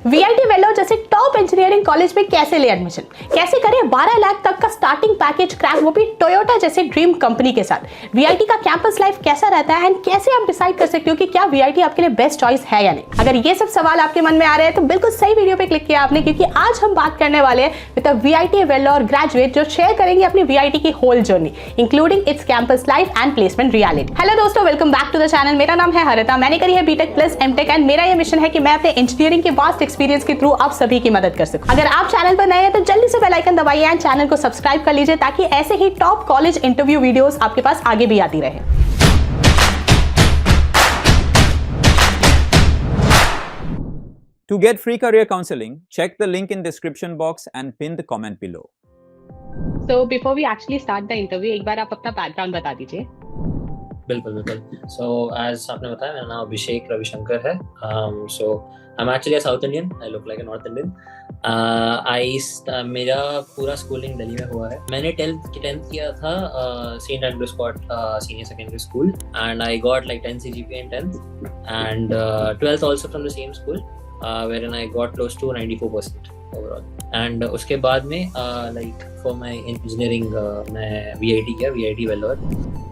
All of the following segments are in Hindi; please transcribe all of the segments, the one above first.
वीआईटी वेल्लोर जैसे टॉप इंजीनियरिंग कॉलेज में कैसे ले एडमिशन, कैसे करें 12 लाख तक का स्टार्टिंग पैकेज क्रैक, वो भी टोयोटा जैसे ड्रीम कंपनी के साथ। वीआईटी का कैंपस लाइफ कैसा रहता है एंड कैसे आप डिसाइड कर सकते हो कि क्या वीआईटी आपके लिए बेस्ट चॉइस है या नहीं। अगर ये सब सवाल आपके मन में आ रहे हैं तो बिल्कुल सही वीडियो पे क्लिक किया आपने, क्योंकि आज हम बात करने वाले हैं with a VIT Vellore graduate जो शेयर करेंगे अपनी वीआईटी की whole journey including its campus life and placement reality. Hello दोस्तों, welcome back to the channel. मेरा नाम है हरिता, मैंने करी है बीटेक प्लस एमटेक एंड मेरा ये मिशन है कि मैं अपने इंजीनियरिंग के वास्ट एक्सपीरियंस के थ्रू आप सभी की मदद कर सकूं। अगर आप चैनल पर नए हैं तो जल्दी से बेल आइकन दबाइए एंड चैनल को सब्सक्राइब कर लीजिए ताकि ऐसे ही टॉप कॉलेज इंटरव्यू वीडियोस आपके पास आगे भी आती रहे। To get free career counseling, check the link in description box and pin the comment below. So before we actually start the interview, एक बार आप अपना बैकग्राउंड बता दीजिए। बिल्कुल। So as आपने बताया, मेरा नाम अभिषेक रविशंकर है। So I'm actually a South Indian. I look like a North Indian. मेरा पूरा स्कूलिंग दिल्ली में हुआ है। मैंने 10th किया था Saint Andrew Scott senior secondary school and I got like 10 CGPA in 10th and 12th also from the same school wherein I got close to 94% overall. And उसके बाद में like for my engineering मैं VIT किया, VIT वेल्लोर।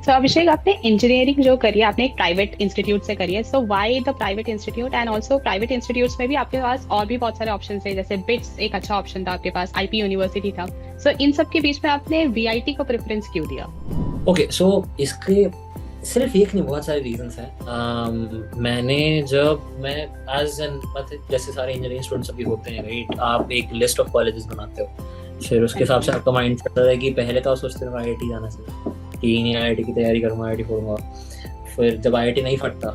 So अभिषेक, आपने इंजीनियरिंग जो करी है आपने एक प्राइवेट इंस्टीट्यूट से करी है। So why the private institute and also private institutes में भी आपके पास और भी बहुत सारे ऑप्शंस थे, जैसे बिट्स एक अच्छा ऑप्शन था आपके पास, आईपी यूनिवर्सिटी था। सो इन सब के बीच में आपने वीआईटी को प्रेफरेंस क्यों दिया? ओके, सो इसके सिर्फ एक नहीं, बहुत सारे रीजंस हैं। मैं एज एन जैसे सारे इंजीनियरिंग स्टूडेंट्स अभी होते हैं, राइट, आप एक लिस्ट ऑफ कॉलेजेस बनाते हो, फिर उसके हिसाब से आपका माइंड सेट होता है कि पहले तो आप सोचते हो आईआईटी जाना चाहिए कि नहीं, आईआईटी की तैयारी करूँगा, आईआईटी पढ़ूंगा। फिर जब आईआईटी नहीं फटता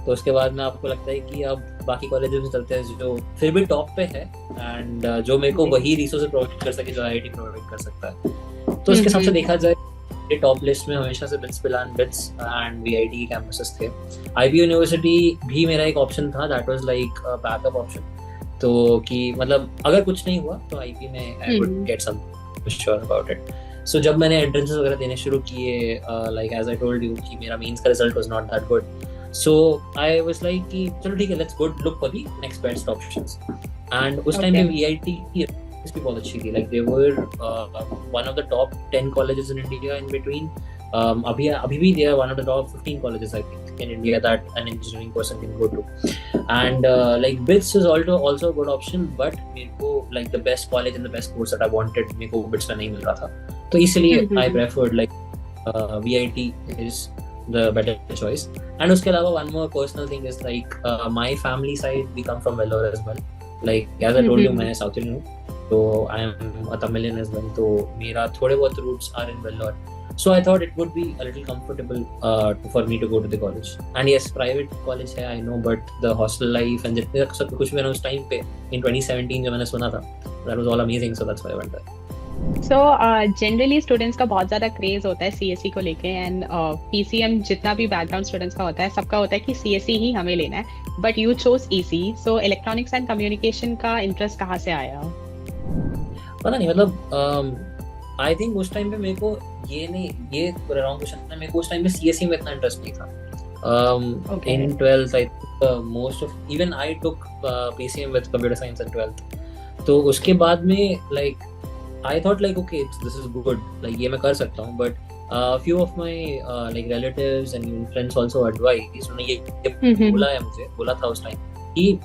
तो उसके बाद में आपको लगता है कि अब बाकी कॉलेजेस में चलते हैं जो फिर भी टॉप पे है एंड जो मेरे को वही रिसोर्सेज प्रोवाइड कर सके जो आईआईटी प्रोवाइड कर सकता है। तो उसके हिसाब से देखा जाए टॉप लिस्ट में हमेशा से बिट्स एंड वीआईटी के कैंपसेस थे। आईपी यूनिवर्सिटी भी मेरा एक ऑप्शन था, that was like backup option. तो कि मतलब अगर कुछ नहीं हुआ तो आईपी में I would get some sure about it. So जब मैंने एंट्रेंसेस वगैरह देने शुरू किए, like as I told you कि मेरा मेंस का result was not that good, so I was like कि चलो ठीक है, let's go look for the next best options. And उस टाइम पे वीआईटी की भी बहुत अच्छी थी, like they were one of the top 10 colleges in India in between. अभी भी they are one of the top 15 colleges I think in India that an engineering person can go to. And like BITS is also a good option, but मेरे को like the best college and the best course that I wanted मेरे को BITS में नहीं मिल रहा था, तो इसलिए I preferred like VIT is the better choice. And उसके अलावा one more personal thing is like my family side we come from Vellore as well. Like as I told you, मैं South Indian हूँ, तो I am a Tamilian as well, तो मेरा थोड़े बहुत roots are in Vellore. So I thought it would be a little comfortable for me to go to the college. And yes, private college है I know, but the hostel life and जितने सब कुछ मैंने उस टाइम पे in 2017 जो मैंने सुना था, that was all amazing, so that's why I went there. So generally students का बहुत ज़्यादा क्रेज होता है सीएससी को लेके एंड पीसीएम जितना भी बैकग्राउंड स्टूडेंट्स का होता है सबका होता है कि सीएससी ही हमें लेना है, but you chose EC. So electronics and communication का इंटरेस्ट कहाँ से आया? पता नहीं, मतलब आई थिंक उस टाइम पे मेरे को ये रॉन्ग क्वेश्चन है, मेरे को उस टाइम पे सीएससी में इतना इंटरेस्ट नहीं था। इन 12th I think most of even I took PCM with computer science in 12th। तो उसके बाद में like I thought like okay this is good, like ये मैं कर सकता हूँ, but few of my like relatives and friends also advised, उन्होंने ये बोला था उस टाइम कि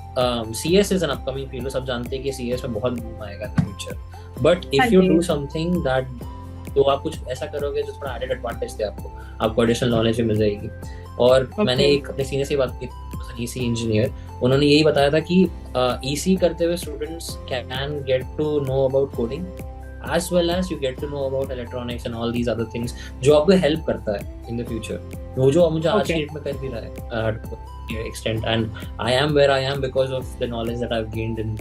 CS is an upcoming field, सब जानते हैं कि CS में बहुत बूम आएगा in the future, but if you do something that तो आप कुछ ऐसा करोगे जो थोड़ा एडेड एडवांटेज दे आपको एडिशनल नॉलेज भी मिल जाएगी। और मैंने एक अपने सीनियर से बात की, ईसी इंजीनियर, उन्होंने यही बताया था कि ईसी करते हुए students can get to know about coding as well as you get to know about electronics and all these other things जो आपको हेल्प करता है in the future, वो जो मुझे आज की डेट में कर भी रहा है extent, and I am where I am because of the knowledge that I've gained in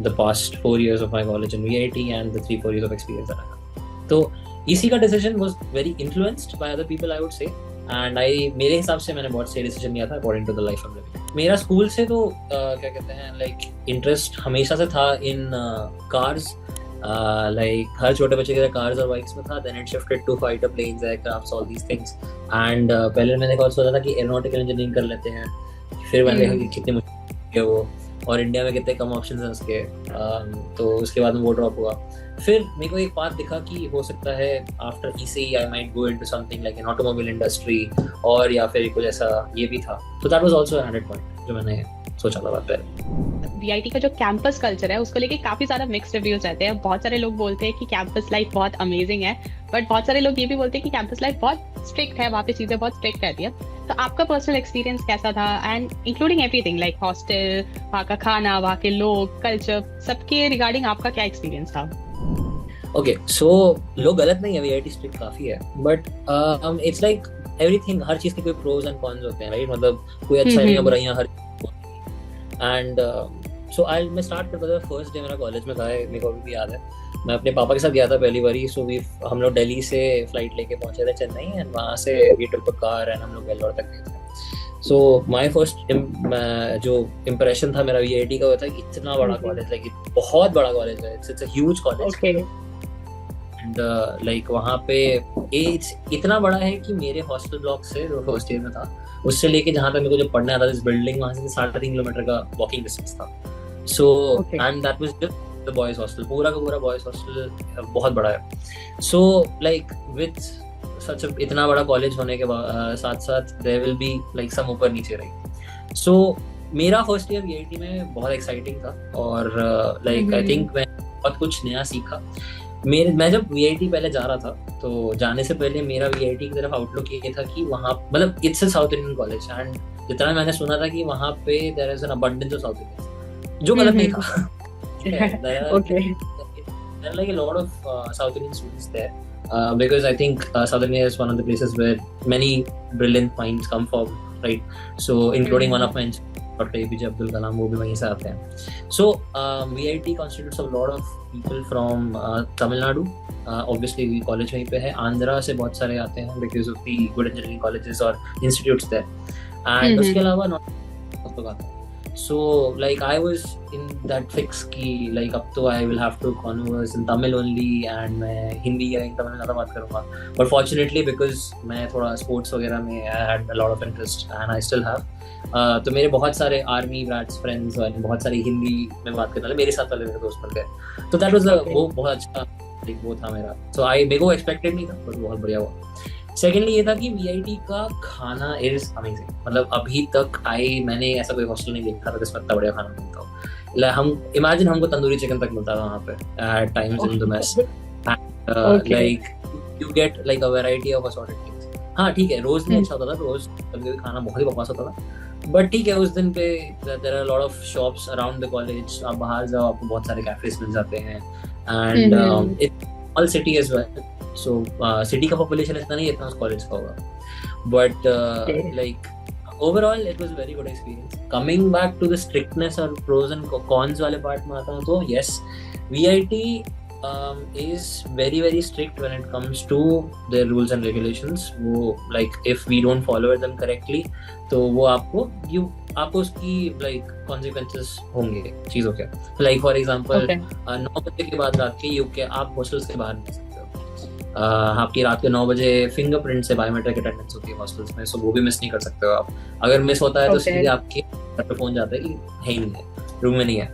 the past 4 years of my college in VIT and the 3-4 years of experience that I have. तो इसी का decision was very influenced by other people I would say, and मेरे हिसाब से मैंने बहुत सही decision लिया था according to the life I'm living. मेरा स्कूल से तो क्या कहते हैं like interest हमेशा से था in cars, like हर छोटे बच्चे के कार्स और बाइक्स में था, then it shifted to fighter planes, aircrafts, all these things, and पहले मैंने सोचा था कि एरोनॉटिकल इंजीनियरिंग कर लेते हैं, फिर मैंने देखा कि कितनी मुश्किल है वो, और इंडिया में कितने कम ऑप्शन हैं उसके। तो उसके बाद में वो ड्रॉप हुआ। फिर मेरे को एक बात दिखा कि हो सकता है after ECE I might go into something like an automobile industry, और या फिर कुछ ऐसा ये भी था। तो दैट वाज आल्सो 100 पॉइंट जो मैंने सोचा था बात पहले। वीआईटी का जो कैंपस कल्चर है उसको लेके काफी सारा मिक्स्ड रिव्यूज रहते हैं। बहुत सारे लोग बोलते हैं कि कैंपस लाइफ बहुत अमेजिंग है, बट बहुत सारे लोग ये भी बोलते हैं कि कैंपस लाइफ बहुत स्ट्रिक्ट है, वहाँ पे चीजें बहुत स्ट्रिक्ट रहती है। तो आपका पर्सनल एक्सपीरियंस कैसा था, and including everything like hostel, वहाँ का खाना, वहाँ के लोग, कल्चर, सबके रिगार्डिंग आपका क्या एक्सपीरियंस था? ओके, सो लोग गलत नहीं है, वीआईटी स्ट्रिक्ट काफी है, बट इट्स लाइक एवरीथिंग, हर चीज के कोई प्रोज एंड कॉन्स होते हैं, राइट? मतलब कोई अच्छा है या बुराइयां हर। एंड सो मैं स्टार्ट करता था, फर्स्ट डे मेरा कॉलेज में था, मेरे को अभी भी याद है। मैं अपने पापा के साथ गया था पहली बारी। सो हम लोग दिल्ली से फ्लाइट लेके पहुंचे थे चेन्नई, एंड वहाँ से we took a car and हम लोग वेल्लोर तक गए थे। सो माय फर्स्ट जो इम्प्रेशन था मेरा वीआईटी का, होता है कि इतना बड़ा कॉलेज, लाइक बहुत बड़ा कॉलेज है, it's a huge college. And like वहाँ पे इतना बड़ा है कि मेरे हॉस्टल ब्लॉक से जो फर्स्ट ईयर में था, उससे लेके जहाँ तक मेरे को जो पढ़ने आता था इस बिल्डिंग, वहाँ से 3.5 किलोमीटर का वॉकिंग डिस्टेंस था। So and that was just the boys hostel, पूरा का पूरा बॉयज हॉस्टल बहुत बड़ा है। सो लाइक विद सच इतना बड़ा कॉलेज होने के साथ साथ there will be like some ऊपर नीचे रही। सो मेरा फर्स्ट ईयर वीआईटी में बहुत एक्साइटिंग था, और लाइक आई थिंक मैं बहुत कुछ नया सीखा। मैं जब वीआईटी पहले जा रहा था, तो जाने से पहले मेरा वीआईटी की तरफ आउटलुक ये था कि वहाँ मतलब it's a south Indian college, and जितना मैंने सुना था कि वहाँ पे there is an abundance of south Indians, जो गलत नहीं था। there are like a lot of South Indian students there, because I think South India is one of the places where many brilliant minds come from, right? So including one of my Dr. APJ Abdul Kalam, वो भी वहीं से आते हैं। So VIT constitutes a lot of people from Tamil Nadu, obviously college वहीं पे है। आंध्रा से बहुत सारे आते हैं because of the good engineering colleges और institutes there, and उसके अलावा बहुत लोग आते हैं। So like I was in that fix कि like अब तो I will have to converse in Tamil only, and मैं हिंदी या तमिल में ज़्यादा बात करूँगा। But fortunately because मैं थोड़ा sports वगैरह में I had a lot of interest and I still have, तो मेरे बहुत सारे आर्मी ब्रैट्स फ्रेंड्स और बहुत सारे हिंदी में बात करने वाले मेरे साथ वाले मेरे दोस्त बन गए। तो दैट वाज वो बहुत अच्छा वो था मेरा। सो मेरे को एक्सपेक्टेड नहीं था, बट बहुत बढ़िया हुआ। सेकेंडली ये था कि वीआईटी का खाना इज अमेजिंग। मतलब अभी तक मैंने ऐसा कोई हॉस्टल नहीं देखा था जिसमें इतना बढ़िया खाना मिलता हो। हम इमेजिन हमको तंदूरी चिकन तक मिलता था वहाँ पे at times in the mess, like you get like a variety of assorted things. हाँ ठीक है, रोज नहीं अच्छा होता था, रोज कभी खाना बहुत ही बकवास होता था, बट ठीक है उस दिन पे there are lot of shops around the college. आप बाहर जाओ आपको बहुत सारे कैफेज मिल जाते हैं, and it's small city as well. So city का population इतना नहीं, इतना उस college का होगा, but like overall it was a very good experience. Coming back to the strictness और pros and cons वाले part में आता हूँ, तो yes, VIT is very very strict when it comes to their rules and regulations. वो like if we don't follow them correctly, तो वो आपको उसकी like consequences होंगे चीज़ों के। Like for example 9 बजे के बाद रात के UK आप hostels के बाहर नहीं सकते। आपकी रात के 9 बजे फिंगरप्रिंट से बायोमेट्रिक अटेंडेंस होती है हॉस्टल्स में, सो वो भी मिस नहीं कर सकते हो आप। अगर मिस होता है तो सीधे आपके घर पे फोन जाता है कि है ही नहीं है, रूम में नहीं है।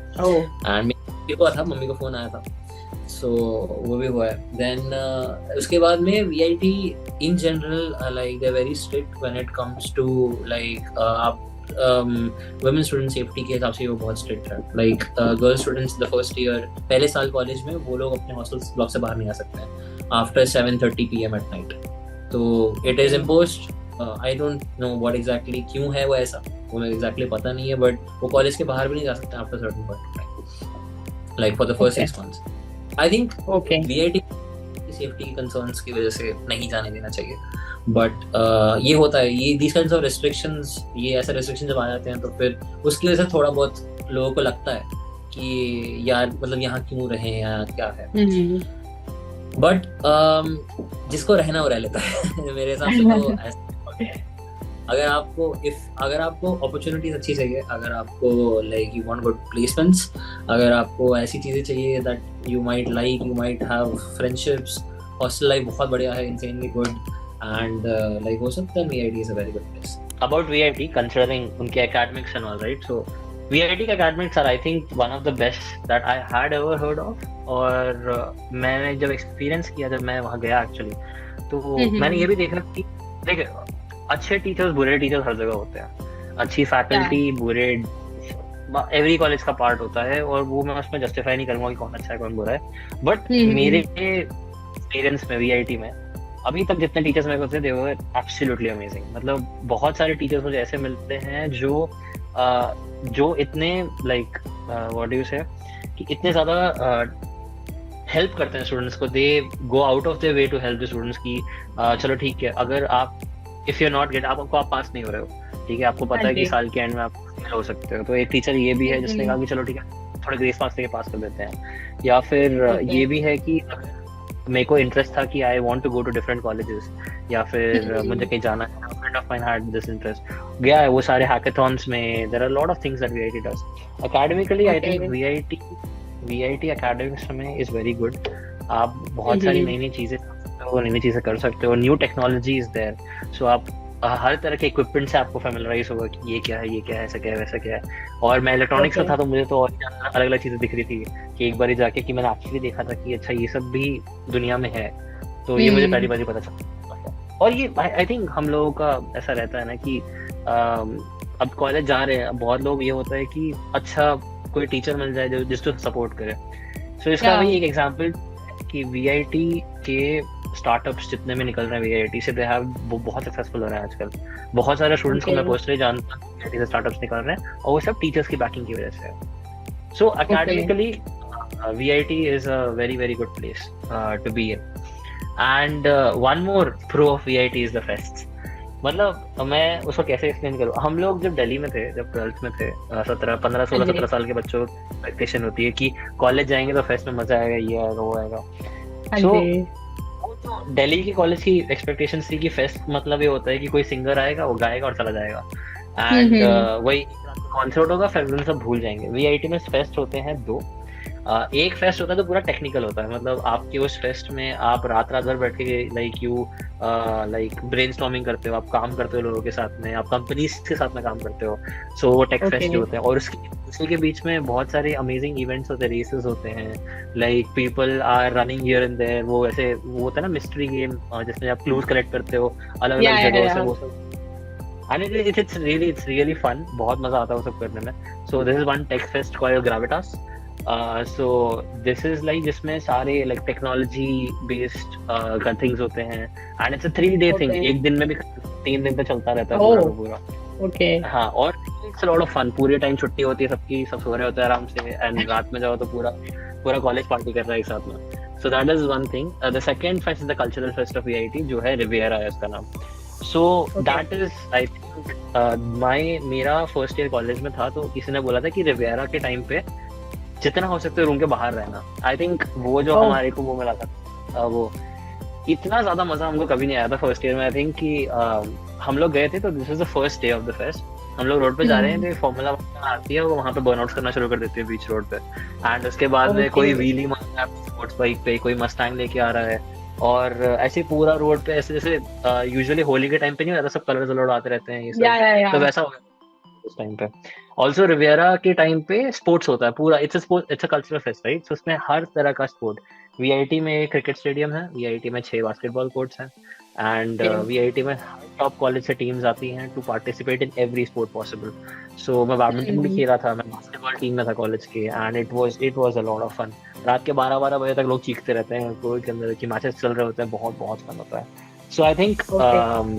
एंड मेरे को था, मम्मी को फोन आया था, सो वो भी हुआ है। देन उसके बाद में VIT in general like they very strict when it comes to like आप वुमेन स्टूडेंट सेफ्टी के हिसाब से वो बहुत स्ट्रिक्ट है। Like girl students the first year पहले साल कॉलेज में वो लोग अपने हॉस्टल ब्लॉक से बाहर नहीं आ सकते हैं आफ्टर 7:30 PM एट नाइट। तो it is imposed. I don't know what exactly क्यों है वो ऐसा, वो मुझे एग्जैक्टली पता नहीं है, बट वो कॉलेज के बाहर भी नहीं जा सकते after certain point of time, like for the first 6 months। I think VIT safety concerns की वजह से नहीं जाने देना चाहिए, बट ये होता है, ये these kinds of restrictions, ये ऐसे restrictions जब आ जाते हैं तो फिर उसकी वजह से थोड़ा बहुत लोगों को लगता है कि यार मतलब यहाँ क्यों रहे या क्या है, बट जिसको रहना वो रह लेता है मेरे हिसाब से। तो ऐसा अगर आपको अपॉर्चुनिटीज अच्छी चाहिए, अगर आपको like you want good placements, अगर आपको ऐसी चीजें चाहिए that you might like, you might have friendships, hostel life बहुत बढ़िया है, इंसेनली गुड, एंड लाइक हो सकता है VIT is a very good place. About VIT, considering उनके academics and all, right? So VIT के academics are I think one of the best that I had ever heard of. और मैंने जब एक्सपीरियंस किया, जब मैं वहाँ गया एक्चुअली, तो मैंने ये भी देखा कि देखिए, अच्छे टीचर्स बुरे टीचर्स हर जगह होते हैं, अच्छी फैकल्टी बुरे, एवरी कॉलेज का पार्ट होता है, और वो मैं उसमें जस्टिफाई नहीं करूंगा कि कौन अच्छा है कौन बुरा है, बट मेरे एक्सपीरियंस में VIT में अभी तक जितने टीचर्स मेरे को थे दे वर एब्सोल्युटली अमेजिंग. मतलब बहुत सारे टीचर्स मुझे ऐसे मिलते हैं जो इतने लाइक व्हाट डू यू से कि इतने ज्यादा हेल्प करते हैं स्टूडेंट्स को. They go out of their way to help the students की चलो ठीक है, अगर आप if you are not get आप पास नहीं हो रहे हो, ठीक है, आपको पता है कि साल के एंड में आप फेल हो सकते हो, तो एक टीचर ये भी है जिसने कहा कि चलो ठीक है थोड़ा ग्रेस मार्क्स लेके पास कर देते हैं. या फिर ये भी है कि मेरे को इंटरेस्ट था कि I want to go to different colleges, या फिर मुझे कहीं जाना है, friend of mine had this interest, गया है वो सारे हैकाथॉन्स में. There are lot of things that VIT does academically. I think VIT academics में इज वेरी गुड. आप बहुत सारी नई नई चीजें कर सकते हो, new technology is there, so आप हर तरह के इक्विपमेंट से आपको फेमिलराइज होगा कि ये क्या है, ऐसा क्या है, वैसा क्या है. और मैं इलेक्ट्रॉनिक्स में था तो मुझे तो और अलग अलग चीजें दिख रही थी कि एक बार जाके कि मैंने एक्चुअली देखा था कि अच्छा ये सब भी दुनिया में है, तो ये मुझे पहली बार ही पता चला. और ये आई थिंक हम लोगों का ऐसा रहता है ना कि अब कॉलेज जा रहे हैं, बहुत लोग ये होता है कि अच्छा कोई टीचर मिल जाए जिसको सपोर्ट करे. सो इसका भी एक एग्जांपल कि VIT के स्टार्टअप्स जितने में निकल रहे हैं VIT से, दे हैव वो बहुत सक्सेसफुल हो रहे हैं आजकल. बहुत सारे स्टूडेंट्स को मैं पर्सनली जानता हूं VIT से स्टार्टअप्स निकल रहे हैं, और वो सब टीचर्स की बैकिंग की वजह से. सो academically VIT is a very very good place to be in. And one more pro of VIT is the fests. मतलब मैं उसको कैसे एक्सप्लेन करूँ. हम लोग जब दिल्ली में थे, जब 12th में थे, 17 साल के बच्चों को एक्सपेक्टेशन होती है कि कॉलेज जाएंगे तो फेस्ट में मजा आएगा, ये आएगा वो आएगा. सो दिल्ली की कॉलेज की एक्सपेक्टेशन थी कि फेस्ट मतलब ये होता है कि कोई सिंगर आएगा, वो गाएगा और चला जाएगा, एंड वही कॉन्सर्ट होगा, फिर सब भूल जाएंगे. VIT में फेस्ट होते हैं 2. एक फेस्ट होता है तो पूरा टेक्निकल होता है, मतलब आपके उस फेस्ट में आप रात भर बैठ के लाइक ब्रेनस्टॉर्मिंग करते हो, आप काम करते हो लोगों के साथ में, आप कंपनीज के साथ में काम करते हो. सो वो टेक फेस्ट जो होते हैं, और उसी के बीच में बहुत सारे अमेजिंग इवेंट्स होते हैं, रेसेस होते हैं, like people are running here and there. वो ऐसे वो होता है ना मिस्ट्री गेम जिसमें आप क्लूज कलेक्ट करते हो अलग अलग जगहों से, वो सब. एंड इट्स रियली फन, बहुत मजा आता है वो सब करने में. So this is one tech fest called Gravitas. So this is like जिसमें सारे like technology based things होते हैं, and it's a 3-day thing. एक दिन में भी 3 दिन तक चलता रहता है पूरा. Okay. हाँ, और it's a lot of fun. पूरे टाइम छुट्टी होती है सबकी, सब सो रहे होते हैं आराम से, and रात में जाओ तो पूरा कॉलेज पार्टी कर रहा है एक साथ में. So that is one thing. The second fest is the cultural fest of VIT, जो है रिवियरा है उसका नाम. So that is I think मेरा फर्स्ट ईयर कॉलेज में था, तो किसी ने बोला था कि रिवियरा के टाइम पे जितना हो सकता है रूम के बाहर रहना. आई थिंक वो जो हमारे को वो मिला था, वो इतना ज्यादा मजा हमको कभी नहीं आया था फर्स्ट ईयर में. आई थिंक कि हम लोग गए थे, तो this is the first day of the fest. हम लोग रोड पे जा रहे हैं, तो फॉर्मूला आती है, वो वहाँ पे बर्नआउट करना शुरू कर देती है बीच रोड पे, एंड उसके बाद में कोई व्हीली मार रहा है स्पोर्ट्स बाइक पे, कोई मस्टैंग लेके आ रहा है, और ऐसे पूरा रोड पे ऐसे जैसे यूजुअली होली के टाइम पे नहीं होता, सब कलर्स अलर्ट आते रहते हैं ये सब, तो वैसा हो गया उस टाइम पे. ऑल्सो रिवियरा के टाइम पे स्पोर्ट्स होता है पूरा. It's a cultural fest, right. So उसमें हर तरह का स्पोर्ट. VIT में एक क्रिकेट स्टेडियम है, VIT में 6 बास्केटबॉल कोर्ट्स हैं, एंड VIT में टॉप कॉलेज से टीम्स आती हैं to participate in every sport possible. So मैं बैडमिंटन भी खेला था, मैं बास्केटबॉल टीम में था कॉलेज के, and it was a lot of fun. रात के 12 बजे तक लोग चीखते रहते हैं, कोर्ट के अंदर की मैचेस चल रहे होते हैं, बहुत फन होता है. सो आई थिंक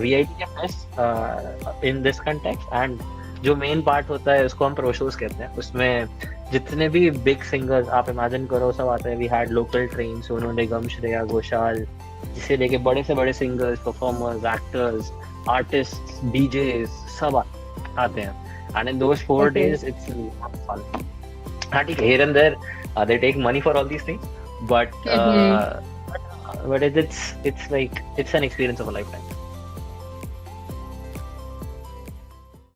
VIT के fest in this context, and जो मेन पार्ट होता है उसको हम प्रो शोज कहते हैं. उसमें जितने भी बिग सिंगर्स आप इमेजिन करो सब आते हैं. We had local train, Sonu Nigam, Shreya Ghoshal, जिसे लेके बड़े से बड़े singers, performers, actors, artist, DJs सब आते हैं. And in those 4 days it's fun. हाँ ठीक है, here and there they take money for all these things, but it's like it's an experience of a lifetime.